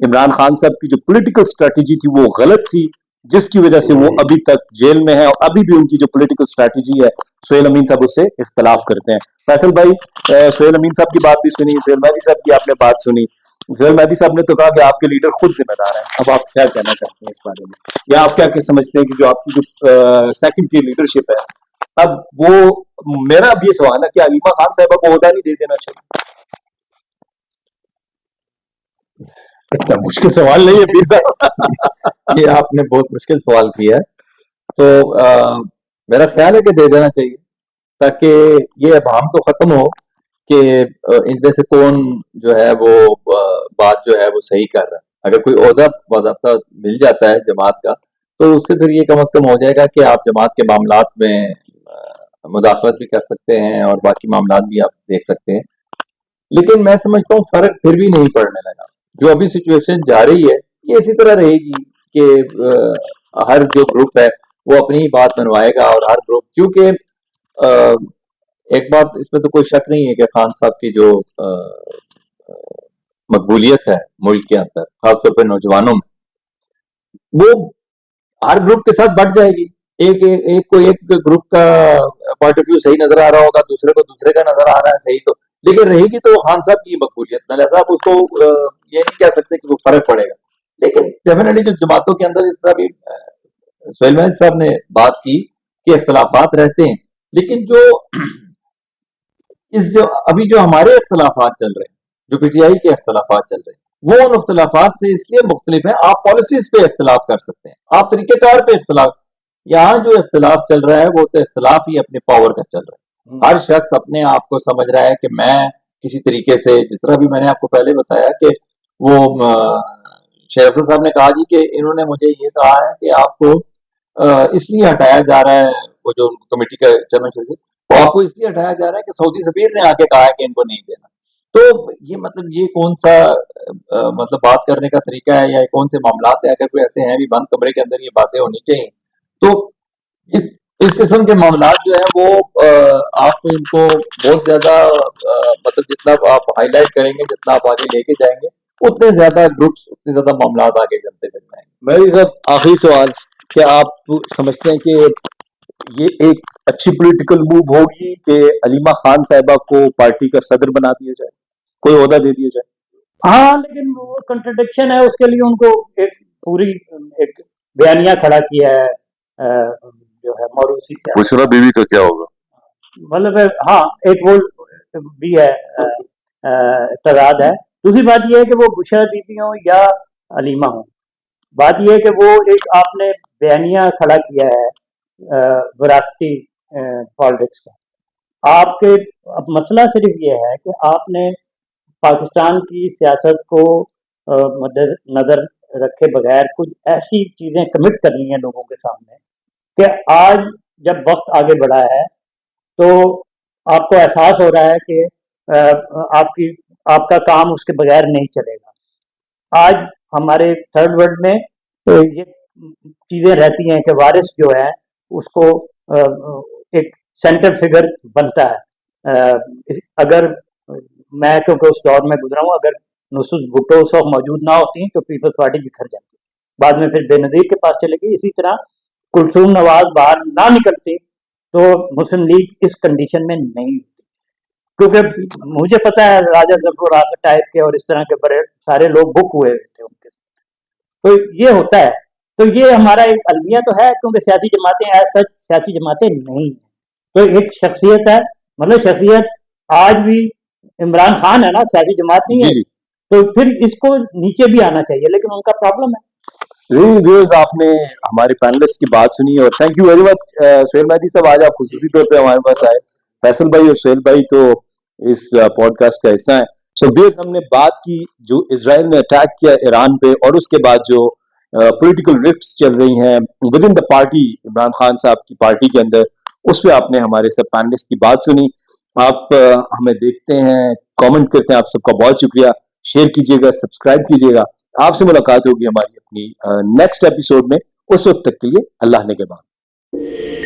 इमरान खान साहब की जो पॉलिटिकल स्ट्रेटजी थी वो गलत थी, जिसकी वजह से वो अभी तक जेल में है, और अभी भी उनकी जो पॉलिटिकल स्ट्रेटजी है सोहेल अमीन साहब उससे इख्तलाफ करते हैं। फैसल भाई, सोहेल अमीन साहब की बात भी सुनी, सोहेल मेहदी साहब की आपने बात सुनी। सोहेल मेहदी साहब ने तो कहा कि आपके लीडर खुद जिम्मेदार है, अब आप क्या कहना चाहते हैं इस बारे में, या आप क्या समझते हैं कि जो आपकी जो सेकंड की लीडरशिप है, अब वो, मेरा अब ये सवाल है कि अलीमा खान साहिबा को ओहदा नहीं दे देना चाहिए? इतना मुश्किल सवाल नहीं है पीर साहब ये आपने बहुत मुश्किल सवाल किया है, तो मेरा ख्याल है कि दे देना चाहिए, ताकि ये अभाम तो खत्म हो कि इनमें से कौन जो है वो बात जो है वो सही कर रहा है। अगर कोई ओहदा बाज़ाब्ता मिल जाता है जमात का, तो उससे फिर ये कम अज कम हो जाएगा कि आप जमात के मामलात में मुदाखलत भी कर सकते हैं और बाकी मामलात भी आप देख सकते हैं। लेकिन मैं समझता हूँ फर्क फिर भी नहीं पड़ने लगा। जो अभी सिचुएशन जा रही है ये इसी तरह रहेगी कि हर जो ग्रुप है वो अपनी बात मनवाएगा, और हर ग्रुप, क्योंकि एक बात इसमें तो कोई शक नहीं है कि खान साहब की जो मकबूलियत है मुल्क के अंदर, खासतौर पर नौजवानों में, वो हर ग्रुप के साथ बढ़ जाएगी। एक को एक ग्रुप का पॉइंट ऑफ व्यू सही नजर आ रहा होगा, दूसरे को दूसरे का नजर आ रहा है सही, तो लेकिन रहेगी तो खान साहब की मकबूलियत न, लिहाजा आप उसको ये नहीं कह सकते कि वो फर्क पड़ेगा। लेकिन डेफिनेटली जो जमातों के अंदर इस तरह भी सुहेल महदी साहब ने बात की कि इख्तलाफात रहते हैं, लेकिन जो अभी जो हमारे इख्तलाफात चल रहे हैं, जो पीटीआई के इख्तलाफात चल रहे हैं, वो उन इख्तलाफात से इसलिए मुख्तलिफ है, आप पॉलिसीज पे इख्तलाफ कर सकते हैं, आप तरीकेकार पे इख्तलाफ, यहाँ जो इख्तलाफ चल रहा है वो तो इख्तलाफ ही अपने पावर का चल रहा है। हर शख्स अपने आप को समझ रहा है कि मैं किसी तरीके से, जिस तरह भी मैंने आपको पहले बताया कि वो शेख साहब ने कहा जी कि इन्होंने मुझे ये कहा है कि आपको इसलिए हटाया जा रहा है, वो जो कमेटी का चेयरमैन, वो आपको इसलिए हटाया जा रहा है कि सऊदी सफीर ने आके कहा है कि इनको नहीं देना। तो ये मतलब ये कौन सा मतलब बात करने का तरीका है, या कौन से मामलात है? अगर कोई ऐसे हैं भी बंद कमरे के अंदर ये बातें होनी चाहिए, तो इस किस्म के मामलात जो है वो आप इनको बहुत ज्यादा मतलब जितना आप हाईलाइट करेंगे, जितना आप आगे लेके जाएंगे, उतने ज्यादा ग्रुप्स, उतने ज्यादा मामलात आगे चलते चल जाएंगे। मेरी साहब आखिरी सवाल, क्या आप समझते हैं कि ये एक अच्छी पॉलिटिकल मूव होगी कि अलीमा खान साहिबा को पार्टी का सदर बना दिया जाए, कोई ओहदा दे दिया जाए? हाँ, लेकिन वो कंट्रडिक्शन है, उसके लिए उनको एक पूरी एक बयानिया खड़ा किया है जो है मौरूसी से। बुशरा बीवी का क्या होगा? मतलब हाँ, एक वो भी है तजाद है। दूसरी बात यह है कि वो बुशरा बीबी हो या अलीमा हो, बात यह है कि वो एक आपने बयानिया खड़ा किया है विरासती पॉलिटिक्स का। आपके अब मसला सिर्फ ये है कि आपने पाकिस्तान की सियासत को मद्देनजर रखे बगैर कुछ ऐसी चीजें कमिट करनी है लोगों के सामने कि आज जब वक्त आगे बढ़ा है तो आपको एहसास हो रहा है कि आपका काम उसके बगैर नहीं चलेगा। आज हमारे थर्ड वर्ल्ड में ये चीजें रहती हैं कि वारिस जो है उसको एक सेंटर फिगर बनता है। अगर मैं क्योंकि उस दौर में गुजरा हूँ, अगर नुसरत भुट्टो उस वक्त मौजूद ना होती तो पीपल्स पार्टी बिखर जाती, बाद में फिर बेनजीर के पास चले गई। इसी तरह कुलसूम नवाज बाहर ना निकलती तो मुस्लिम लीग इस कंडीशन में नहीं होती, क्योंकि मुझे पता है राजा जफर आजम टाइप के और इस तरह के बड़े सारे लोग बुक हुए थे उनके साथ। तो ये होता है, तो ये हमारा एक अलमिया तो है, क्योंकि सियासी जमातें एज सच सियासी जमातें नहीं है। तो एक शख्सियत है, मतलब शख्सियत आज भी इमरान खान है ना, सियासी जमात नहीं है, तो फिर इसको नीचे भी आना चाहिए, लेकिन उनका प्रॉब्लम है। व्यूअर्स, आपने हमारे पैनलिस्ट की बात सुनी और thank you very much Suhail Mehdi साहब, आज आप खुसूसी तौर पे हमारे पास आए। फैसल भाई और सुहेल भाई तो इस पॉडकास्ट का हिस्सा है। सो व्यूअर्स, हमने बात की जो इजराइल ने अटैक किया ईरान पे और उसके बाद जो पॉलिटिकल रिफ्ट्स चल रही हैं with in the party, Imran Khan साहब की पार्टी के अंदर, उस पर आपने हमारे सब पैनलिस्ट की बात सुनी। आप हमें देखते हैं, कमेंट करते हैं, आप सबका बहुत शुक्रिया। शेयर कीजिएगा, सब्सक्राइब कीजिएगा। आपसे मुलाकात होगी हमारी अपनी नेक्स्ट एपिसोड में। उस वक्त तक के लिए अल्लाह निगहबान।